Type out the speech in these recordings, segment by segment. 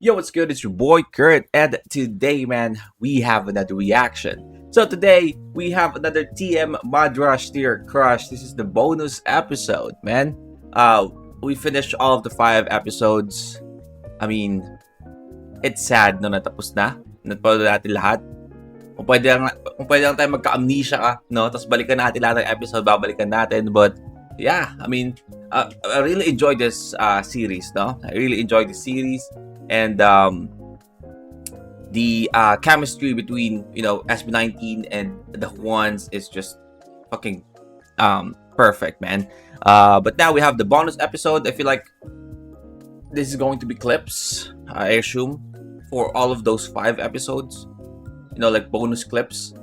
Yo, what's good? It's your boy Kurt, and today, man, we have another reaction. So today, we have another TM Madrush Tier Crush. This is the bonus episode, man. We finished all of the 5 episodes. I mean, it's sad na natapos na. Napanood natin lahat. Kung pwede lang tayo magka-amnesia ka, no? Tapos balikan natin lahat ng episode, babalikan natin. But, yeah, I mean, I really enjoyed this series, no? I really enjoyed the series. And the chemistry between SB19 and the Juans is just fucking perfect, man. But now we have the bonus episode. I feel like this is going to be clips, I assume, for all of those 5 episodes. Like bonus clips.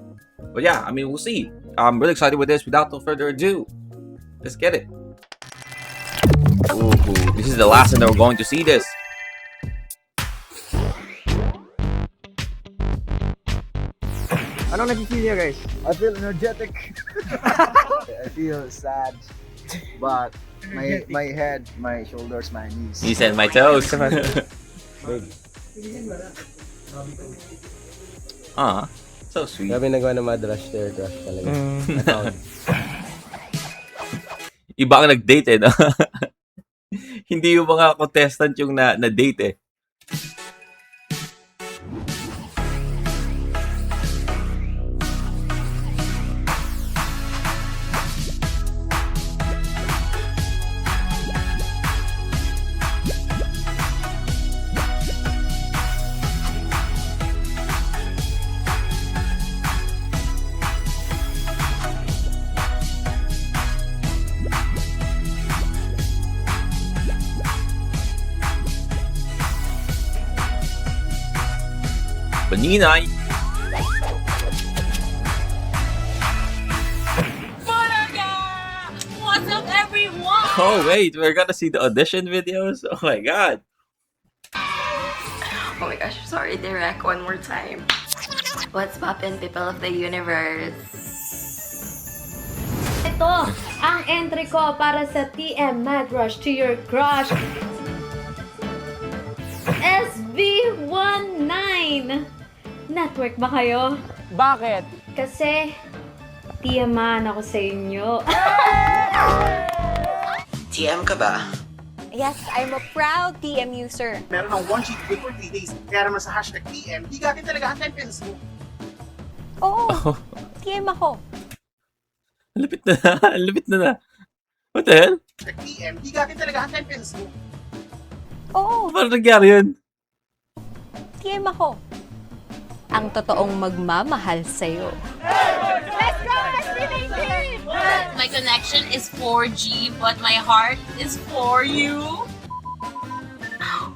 But yeah, I mean, we'll see. I'm really excited with this. Without no further ado, let's get it. Ooh, this is the last time that we're going to see this. Anong nafe-feel niya, guys? I feel energetic. I feel sad, but my head, my shoulders, my knees. Knees and my toes. So sweet. Grabe nagawa ng Madrush Tier Crush talaga. Iba ang nag-date no? Hindi yung mga contestant yung na-date Paninay. What's up, everyone? Oh wait, we're gonna see the audition videos? Oh my god. Oh my gosh, sorry, Direk, one more time. What's poppin', people of the universe? Ito ang entry ko para sa TM Madrush to your crush. SB19. Network ba kayo? Bakit? Kasi TMan ako sa inyo. TM ka ba? Yes, I'm a proud TM user. Meron ng 1 cheat before 3 days. Kaya naman sa hashtag TM, di gatin talaga ang 10 pesos mo. Oo, TM ako. Lupit na. Lupit na. What the hell? Hashtag TM, di gatin talaga ang 10 pesos mo. Oo, Paano nangyari yun? TM ako. Ang totoong magmamahal sa'yo. Let's go, SB19! My connection is 4G, but my heart is for you.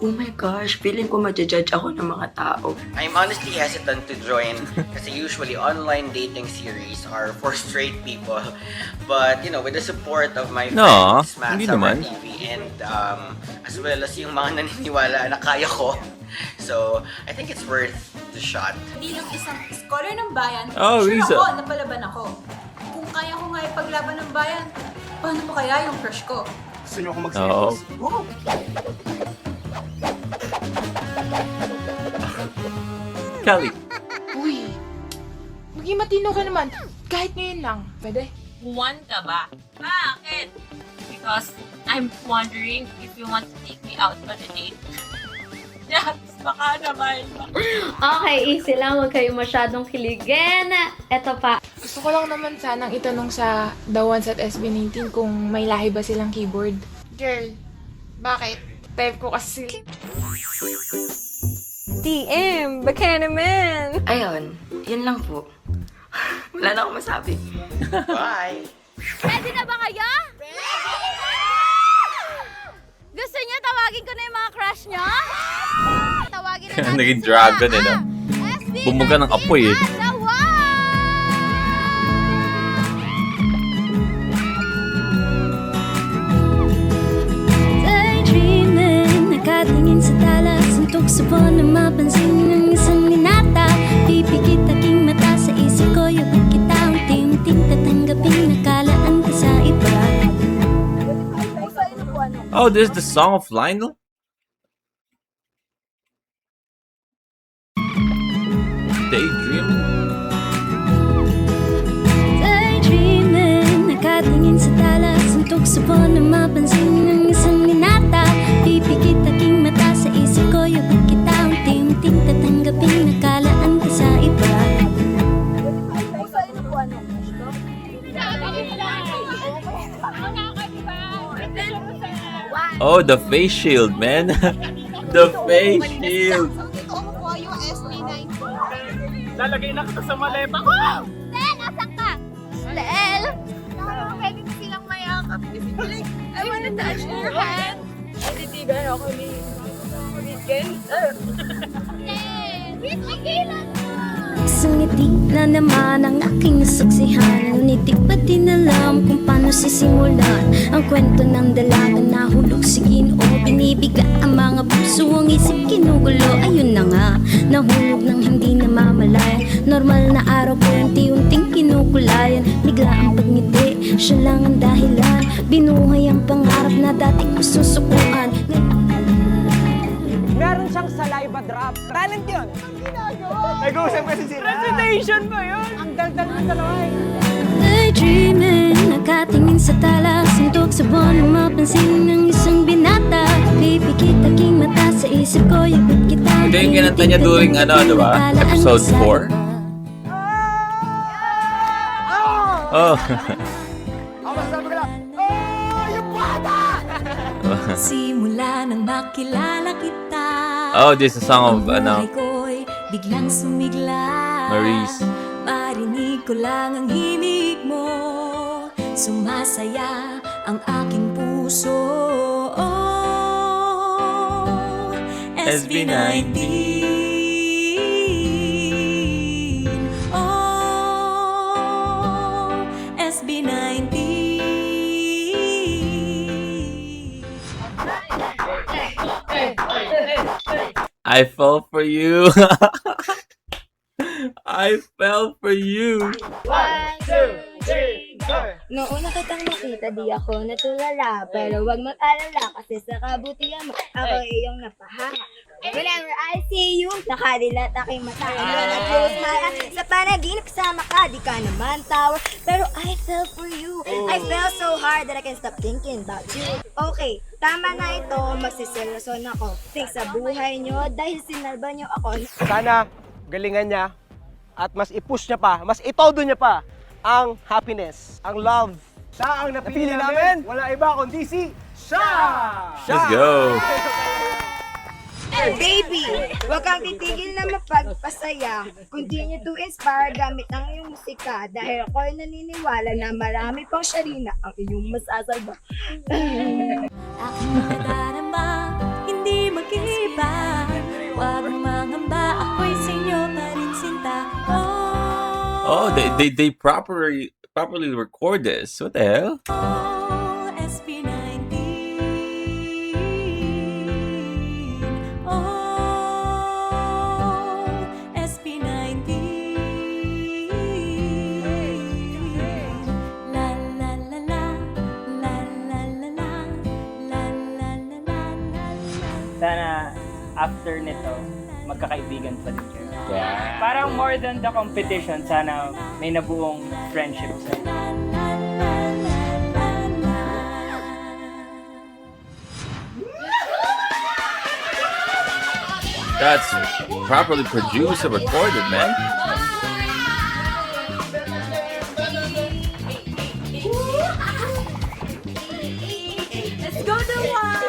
Oh my gosh, feeling ko ma-judge ako ng mga tao. I'm honestly hesitant to join kasi usually online dating series are for straight people. But, with the support of my No, friends, Matt hindi Summer naman. TV, and as well as yung mga naniniwala na kaya ko. So, I think it's worth the shot. Bilang isang scholar ng bayan, Oh, sure Riza. ako, napalaban ako. Kung kaya ko nga ipaglaban ng bayan, paano pa kaya yung crush ko? Gusto niyo ako Oo. mag-serious? Oo. Kelly. Uy, maging matino ka naman. Kahit ngayon lang. Pwede? Juan ka ba? Bakit? Because I'm wondering if you want to take me out on a date. Yes, baka naman. Okay, easy lang. Huwag kayo masyadong kiligin. Ito pa. Gusto ko lang naman sanang itanong sa The Ones at SB19 kung may lahi ba silang keyboard. Girl, bakit? Type ko kasi sila. TM, baka naman. Ayun, yun lang po. Wala na akong masabi. Bye! Ready na ba kayo? Gusto niyo tawagin ko na yung mga crush niyo? Tawagin na natin Naging sila. dragon no? SB19 Bumuga ng apoy at The Daydreaming, nakatingin sa tala, suntok sa buwan na mapansin ng isang linata. Pipikit aking mata sa isip ko, yabag kita unti-unting tatanggapin, nakalaan ka sa iba. Oh, this is the song of Lionel? daydreaming. Daydreaming, nakatingin sa talas, suntok sa buwan na mapansin ng isang binata. Pipikit aking mata sa isip ko, yabag kita unti-unting tatanggapin, nakalaan ka sa iba. Oh, the face shield, man. The face shield. Lalagay na kita sa maleta ko! Tel, asan ka? Tel? Pwede ko silang mayakap. I wanna touch your hand. Titigan ako ni Weekend. Isang ngiti na naman ang aking nasaksihan, ngunit di pa din alam kung paano sisimulan ang kwento ng dalaga na hulog sa Ginoo. Binibiga ang mga puso, ang isip kinugulo. Ayun na nga, nahulog ng hindi namamalayan. Normal na araw ko unti-unting kinukulayan. Bigla ang pagngiti, siya lang ang dahilan. Binuhay ang pangarap na dati ko susukuan. Meron siyang saliva drop. Talent yun. Nag-uusap kasi sila. Presentation ba yun? Ang daldal ng dalawa eh. Daydreaming, nakatingin sa talas, suntok sa buwan na mapansin ng isang binata. Pipikit aking mata sa isip ko, yabit kita. Ito yung kinanta niya during diba? Episode 4. Oh. Simula nang makilala kita, Oh, this is a song of buhay ko'y biglang sumigla. Maurice. Marinig ko lang ang himig mo, sumasaya ang aking puso. Oh, SB19. Oh, SB19. I fell for you. I fell for you. Noong una kitang nakita, di ako natulala. Pero wag mag-alala kasi sa kabutihan mo, ako iyong napahanga. Whenever I see you, nakadilat aking mata. I close my eyes, sa panaginip sama ka, di ka naman tawa. Pero I fell for you. I fell so hard that I can't stop thinking about you. Okay, tama na ito, magsiseryoson ako. Think sa buhay nyo dahil sinalba nyo ako. Sana galingan niya at mas i-push niya pa, mas itodo niya pa ang happiness, ang love. Siya ang napili namin. Wala iba kundi si siya! Let's go. Baby, huwag kang titigil na mapagpasaya. Continue to inspire gamit ang iyong musika. Dahil ako'y naniniwala na marami pang Sharina ang iyong masasalba. Aking nadarama, hindi mag-iiba. Huwag mangamba, ako'y sa inyo pa rin sinta. Oh, they properly record this. What the hell? Oh, SB19. Oh, SB19. La la la la, la la la la, la la la la la. Sana after nito, magkakaibigan pa din kayo. Yeah. Parang more than the competition, sana may nabuong friendship sa inyo. That's properly produced and recorded, man. Let's go the one.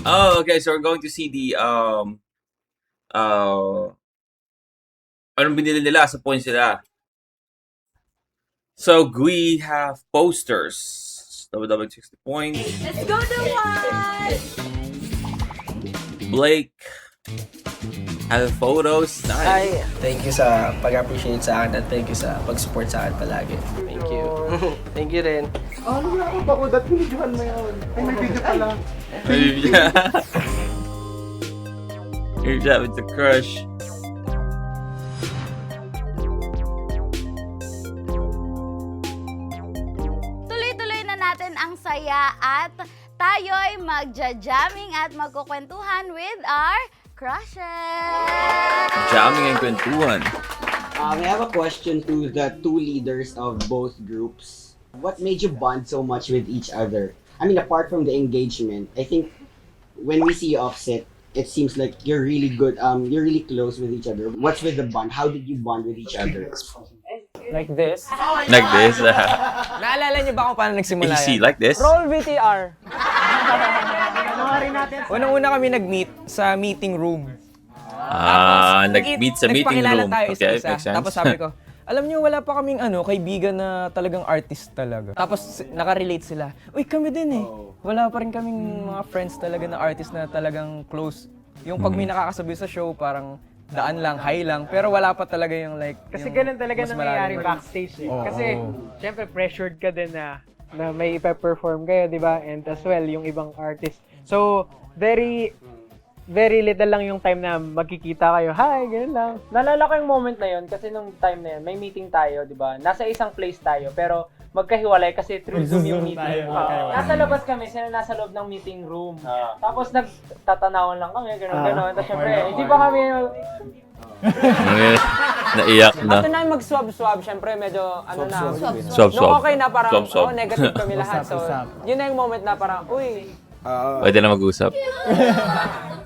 Oh, okay. So we're going to see the anong binili nila sa points nila. So we have posters. Double 60 points. Let's go the one. Blake have photos. Nice. Thank you sa pag-appreciate sa akin at thank you sa pag-support sa akin palagi. Thank you. Thank you rin. Ano nga ako pagod at binidyohan mo yun? Ay, may video pala. You're having the crush. Tuloy-tuloy na natin ang saya at tayo'y magja-jamming at magkukwentuhan with our crushes! Jamming and kwentuhan. I have a question to the two leaders of both groups. What made you bond so much with each other? I mean, apart from the engagement, I think when we see you offset, it seems like you're really good. You're really close with each other. What's with the bond? How did you bond with each other? Like this. Like this. Naalala niyo ba kung paano nagsimula Easy, yan? like this. Roll VTR. Unang-una kami nag-meet sa meeting room. Nag-meet sa meeting Nagpakilala room. tayo Okay, isa-isa. makes sense. Tapos sabi ko, alam niyo, wala pa kaming kaibigan na talagang artist talaga. Tapos nakarelate sila. Uy, kami din eh. Wala pa rin kaming mga friends talaga na artist na talagang close. Yung pag may nakakasabi sa show, parang daan lang, high lang. Pero wala pa talaga yung like... Kasi yung ganun talaga mas nangyayari malalim. backstage eh. Kasi, syempre, pressured ka din na may ipe-perform kayo, di ba? And as well, yung ibang artist. So, very little lang yung time na magkikita kayo. Hi, ganun lang. Naalala ko yung moment na yun kasi nung time na yun, may meeting tayo, di ba? Nasa isang place tayo, pero magkahiwalay kasi through Zoom yung meeting. Nasa labas kami, sila nasa loob ng meeting room. Tapos nagtatanawan lang kami, gano'n. Tapos syempre, hindi pa kami... Naiyak na. After namin mag-swab-swab, syempre medyo Swab. No, okay na parang, Swab. negative kami lahat. So, yun na yung moment na parang, uy, Pwede na mag-usap.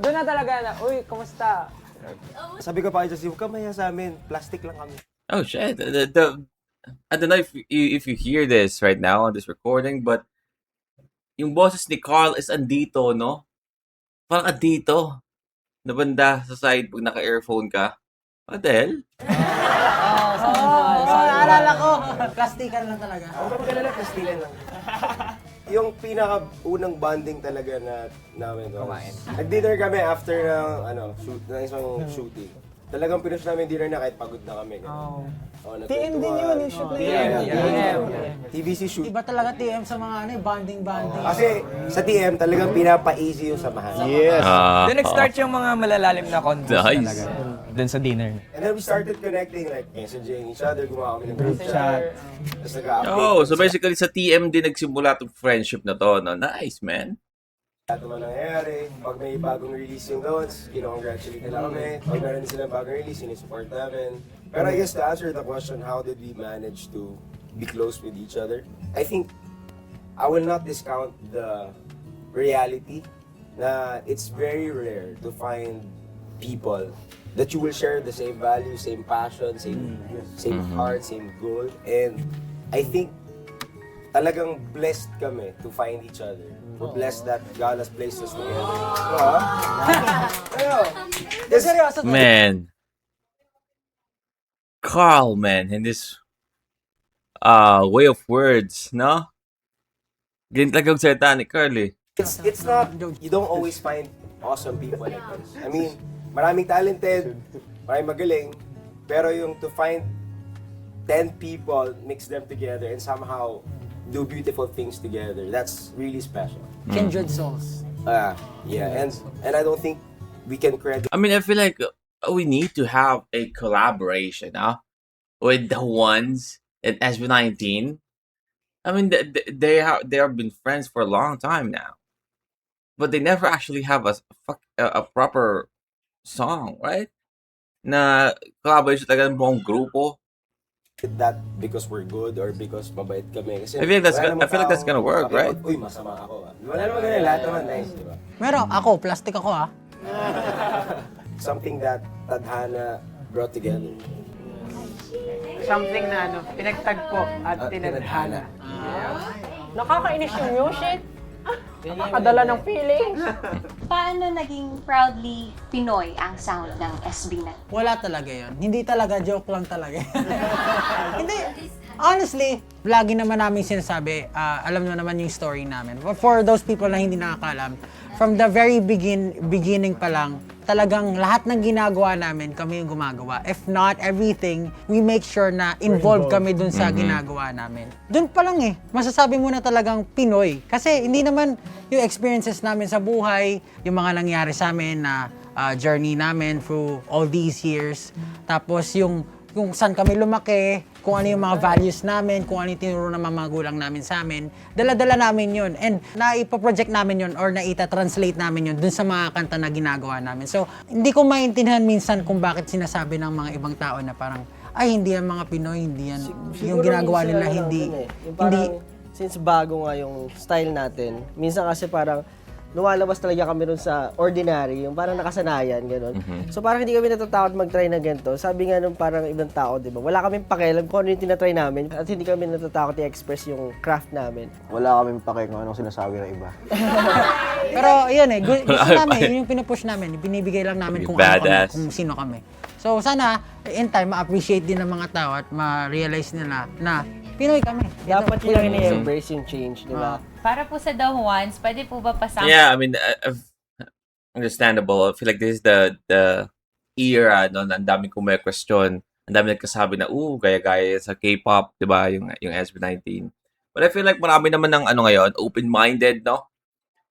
doon na talaga na, uy, kumusta? Sabi ko pa kay Josie, huwag ka maya sa amin. Plastic lang kami. Oh shit. I don't know if you hear this right now on this recording, but yung boses ni Carl is andito, no? Parang andito. Na banda sa side pag naka-earphone ka. What the hell? Naalala ko. Plastikan lang talaga. Huwag ka magkalala, plastikan lang. Yung pinaka-unang bonding talaga namin. Nag-dinner kami after ng isang shooting. Talagang pinush namin dinner na kahit pagod na kami. TM din yun, yung shoot na yun. TVC shoot. Iba talaga TM sa mga bonding. Kasi sa TM talagang pinapa-easy yung samahan. Yes. Doon nag-start yung mga malalalim na convos Nice. talaga. Doon sa dinner. And then we started connecting, like messaging each other, gumawa kami ng group chat. Tapos nag-update. Oh, so basically sa TM din nagsimula tong friendship na to, no? Nice, man. Lahat naman nangyayari. Pag may bagong release yung notes, congratulate nila kami. Pag meron silang bagong release, sinisupport namin. Pero I guess to answer the question, how did we manage to be close with each other? I think I will not discount the reality na it's very rare to find people that you will share the same values, same passion, same heart, same goal. And I think talagang blessed kami to find each other. We're blessed that God has placed us together. Man. Carl, man, in this way of words, no? Ganyan talagang salita ni Carl eh. It's not, you don't always find awesome people like this. I mean, maraming talented, maraming magaling, pero yung to find 10 people, mix them together, and somehow do beautiful things together, that's really special. Kindred souls. Yeah, and I don't think we can credit. I mean, I feel like we need to have a collaboration, with the ones in SB19. I mean, they have been friends for a long time now, but they never actually have a proper song, right? Na collaboration talaga ng buong grupo. That because we're good or because mabait kami. Kasi I feel like that's gonna work, right? Uy, masama ako. Wala naman ganyan, lahat naman nice, di ba? Pero ako, plastic ako Something that tadhana brought together. Something na pinagtagpo at tinadhana. Nakakainis yung music. Nakakadala ng feelings. Paano naging proudly Pinoy ang sound ng SB na? Wala talaga yun. Hindi talaga, joke lang talaga. Hindi. Honestly, lagi naman namin sinasabi, alam nyo naman yung story namin. For those people na hindi nakakalam, from the very beginning pa lang, talagang lahat ng ginagawa namin, kami yung gumagawa. If not everything, we make sure na involved kami dun sa ginagawa namin. Dun pa lang masasabi mo na talagang Pinoy. Kasi hindi naman yung experiences namin sa buhay, yung mga nangyari sa amin na journey namin through all these years. Tapos yung saan kami lumaki, kung ano yung mga values namin, kung ano yung tinuro ng mga magulang namin sa amin, dala-dala namin yun. And naipa-project namin yun or naita-translate namin yun dun sa mga kanta na ginagawa namin. So, hindi ko maintindihan minsan kung bakit sinasabi ng mga ibang tao na parang, ay, hindi yan mga Pinoy, hindi yan, yung ginagawa nila, hindi, Yung parang, since bago nga yung style natin, minsan kasi parang, lumalabas talaga kami ron sa ordinary, yung parang nakasanayan, gano'n. So parang hindi kami natatakot mag-try na ganito. Sabi nga nung parang ibang tao, di ba, wala kaming pakialam kung ano yung tinatry namin at hindi kami natatakot i-express yung craft namin. Wala kaming pake kung anong sinasabi ng iba. Pero yun gusto namin, yun yung pinupush namin, binibigay lang namin kung ano kami, kung sino kami. So sana, in time, ma-appreciate din ng mga tao at ma-realize nila na Pinoy kami. Dapat nila i-embrace yung change, di ba? Para po sa The Ones, pwede po ba pasama? Yeah, I mean, understandable. I feel like this is the era, no, na ang daming kong may question. Ang daming nagkasabi na, gaya-gaya sa K-pop, di ba, yung SB19. But I feel like marami naman ng ngayon, open-minded, no?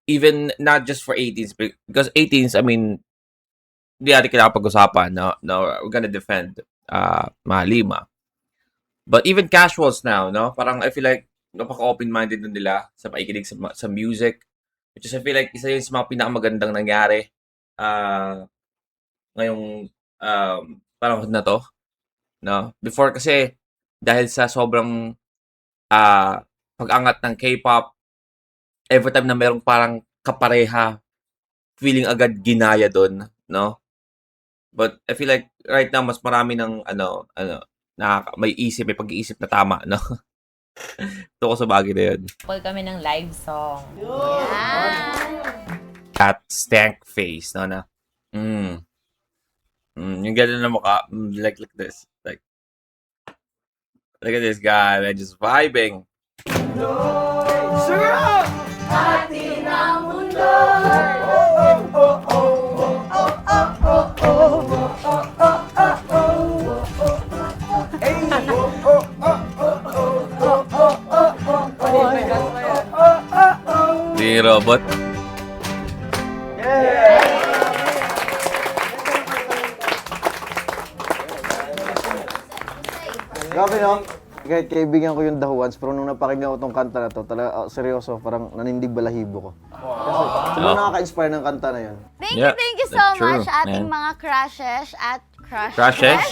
Even not just for 18s, because 18s, I mean, hindi natin kailangan pag-usapan, no, we're gonna defend mga lima. But even casuals now, no? Parang I feel like napaka-open-minded nun nila sa pakikinig sa music. Which is I feel like isa yun sa mga pinakamagandang nangyari ngayong panahon na to. No? Before kasi, dahil sa sobrang pag-angat ng K-pop, every time na merong parang kapareha, feeling agad ginaya dun, no? But I feel like right now, mas marami ng may pag-iisip na tama, no? Ito ko sa bagay na yun. Call kami ng live song. At stank face, no? Na, yung gano'n na mukha, like this. Like, look at this guy, man, just vibing. Atin ang mundo. Di robot. Grabe, no? Kahit kaibigan ko yung The Ones, pero nung napakinggan ko tong kanta na to, talaga, seryoso, parang nanindig balahibo ko. Kasi sobrang nakaka-inspire ng kanta na yun. Thank you so much ating mga crushes at Crushes?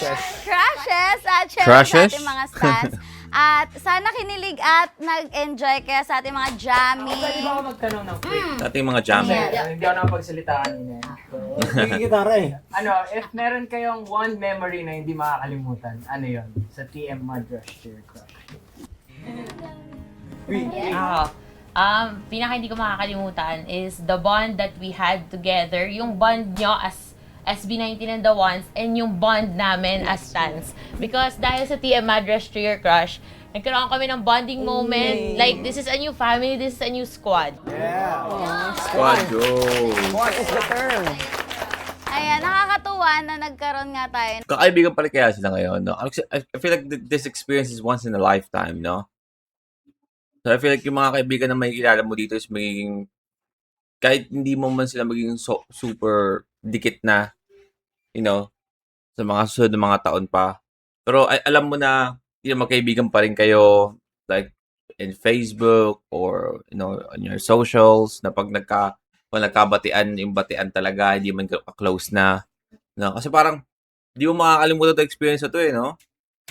Crushes at syempre Crushes? sa ating mga stans. At sana kinilig at nag-enjoy kayo sa ating mga jamming. Pwede ba ako magtanong ng quick? Sa ating mga jamming. Hindi ako nakapagsalita kanina. Gitara eh. If meron kayong one memory na hindi makakalimutan, ano yon sa TM Madrush Cheer Crush? Pinaka hindi ko makakalimutan is the bond that we had together. Yung bond nyo as SB19 and The Ones and yung bond namin as stans. Because dahil sa TM Madrush Cheer Crush, nagkaroon kami ng bonding moment. Like, this is a new family, this is a new squad. Squad go! What is the term? Ayan, nakakatuwa na nagkaroon nga tayo. Kakaibigan pala kaya sila ngayon, no? I feel like this experience is once in a lifetime, no? So I feel like yung mga kaibigan na may kilala mo dito is magiging, kahit hindi mo man sila magiging super dikit na, you know, sa mga susunod na mga taon pa. Pero alam mo na, magkaibigan pa rin kayo, like, in Facebook or, you know, on your socials, na pag nagkabatian, yung batian talaga, hindi man close na. No? Kasi parang, di mo makakalimutan ito experience na to no?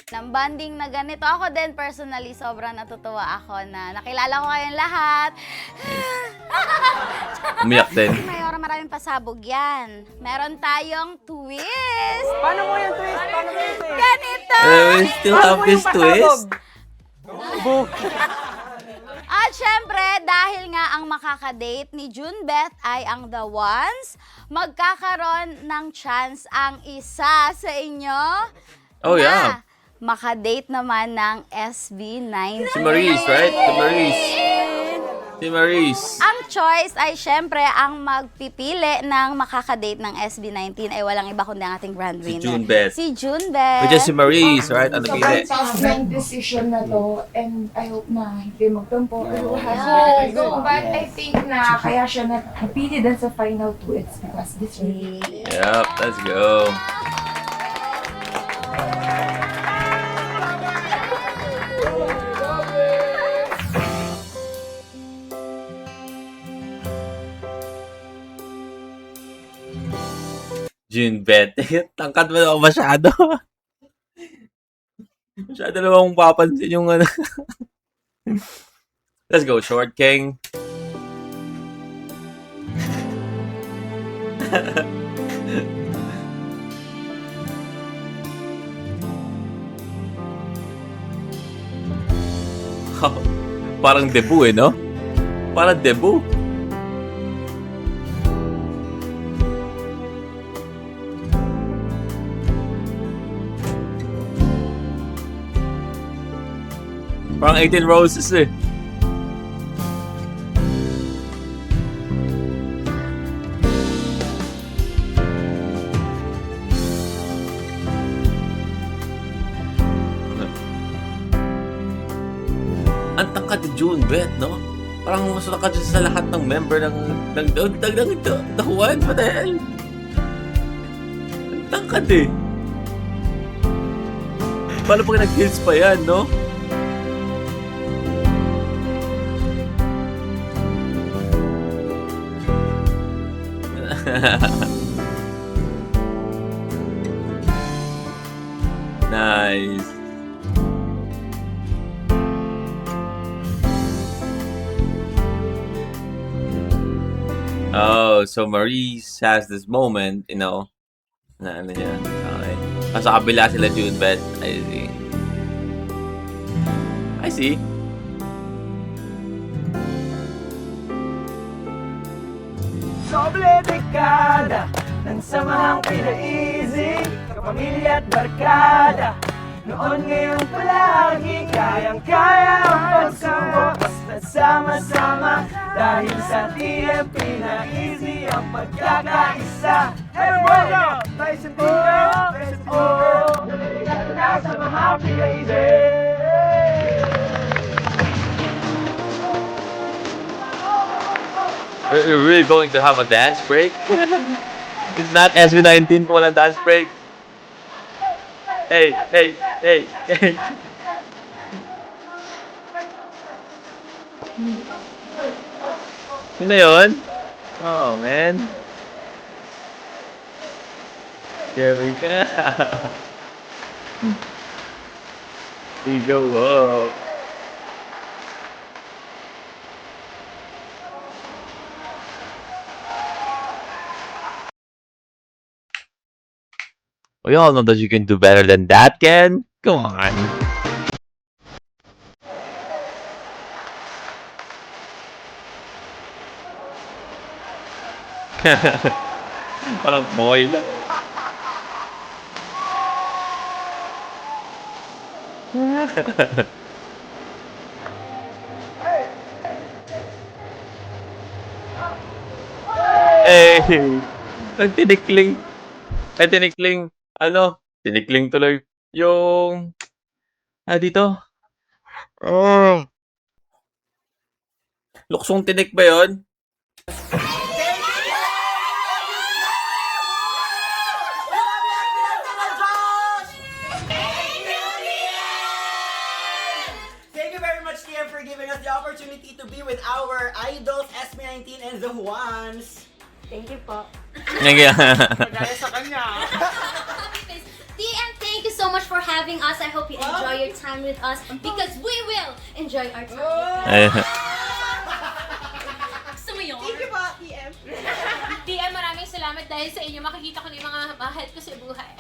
Ng banding na ganito. Ako din, personally, sobrang natutuwa ako na nakilala ko kayong lahat. Umiyak din. Maraming pasabog yan. Meron tayong twist. Paano mo yung twist? Ganito! We still have this twist. At syempre, dahil nga ang makakadate ni Junbeth ay ang The Ones, magkakaroon ng chance ang isa sa inyo Oh, na yeah. makadate naman ng SB19. Si Maurice, right? Si Maurice. Ang choice ay syempre ang magpipili ng makakadate ng SB19 ay walang iba kundi ang ating grand winner. Junbeth. Si Junbeth. Which is si Maurice, right? Ano pili? ng decision na to, and I hope na hindi magtampo. Yes. But I think na kaya siya napili din sa final two, it's because this really. Yep, let's go. Junbet. Tangkad mo naman masyado. Masyado naman akong papansin yung ano. Let's go, Short King. Parang debut no? Parang debut. Parang 18 Roses eh. Ang tangkad ni Junbet, no? Parang mas tangkad siya sa lahat ng member ng The One. What the hell? Ang tangkad eh. Paano pag nag-kills pa yan, no? Nice. Oh, so Maurice has this moment, you know, na ano niya. Okay. Sa kabila sila Junbet. I see. I see. Soble dekada ng samahang pinaisip, kapamilya at barkada. Noon ngayon palagi, kayang-kaya ang pagsubok. Basta sama-sama, dahil sa TMP na easy ang pagkakaisa. Everybody now! Nice and deep now! Nice and deep now! Delikado na sa mga pinaisip. We're really going to have a dance break? It's not SB19 kung walang dance break. Hey, hey, hey, hey. Yun na yun? Oh, man. Here we go. Here we go. Whoa. We all know that you can do better than that, Ken. Come on. Parang boy lang. Eh, nagtinikling. Ay, tinikling. Ano? Tinikling tuloy. Yung... dito. Oh. Luksong tinik ba yun? Thank you very much, TM, for giving us the opportunity to be with our idols, SB19 and the Ones. Thank you po. Magaya sa kanya. TM, thank you so much for having us. I hope you enjoy your time with us because we will enjoy our time with us. Gusto mo yun? Thank you po, TM. TM, maraming salamat dahil sa inyo. Makikita ko na yung mga mahal ko sa buhay.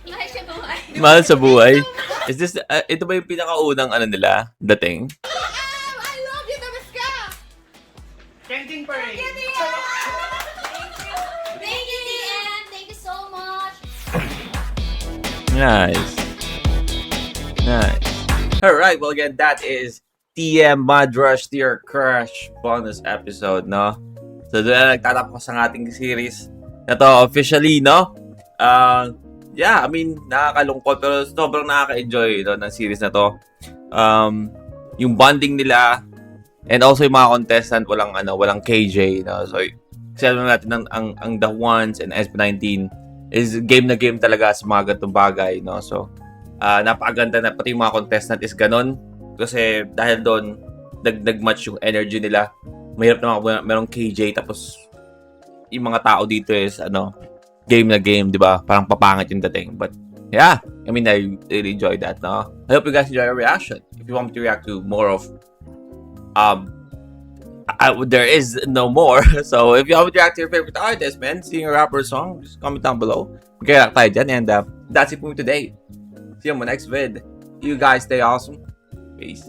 Mahal sa buhay. Mahal sa buhay? Is this... ito ba yung pinakaunang ano nila? Dating? I love you, Damaska! Kenting pa rin. Thank you, TM. Thank you so much. Nice. Nice. Alright, well again, that is TM Madrush Dear Crush bonus episode, no? So doon na nagtatapos ang ating series na to officially, no? Yeah, I mean, nakakalungkot pero sobrang nakaka-enjoy no, ng series na to. Yung bonding nila and also yung mga contestant walang KJ, no? So kasi alam natin ang The Ones and SB19 is game na game talaga sa mga ganitong bagay, no? So, napakaganda na pati yung mga contestant is ganon. Kasi dahil doon, nag-match yung energy nila. Mahirap naman merong KJ tapos yung mga tao dito is, game na game, di ba? Parang papangit yung dating. But, yeah. I mean, I really enjoyed that, no? I hope you guys enjoy our reaction. If you want me to react to more of, there is no more. So, if you want me to react to your favorite artist, man, sing a rapper song, just comment down below. Kaya tayo dyan. And, that's it for me today. See you on my next vid. You guys stay awesome. Peace.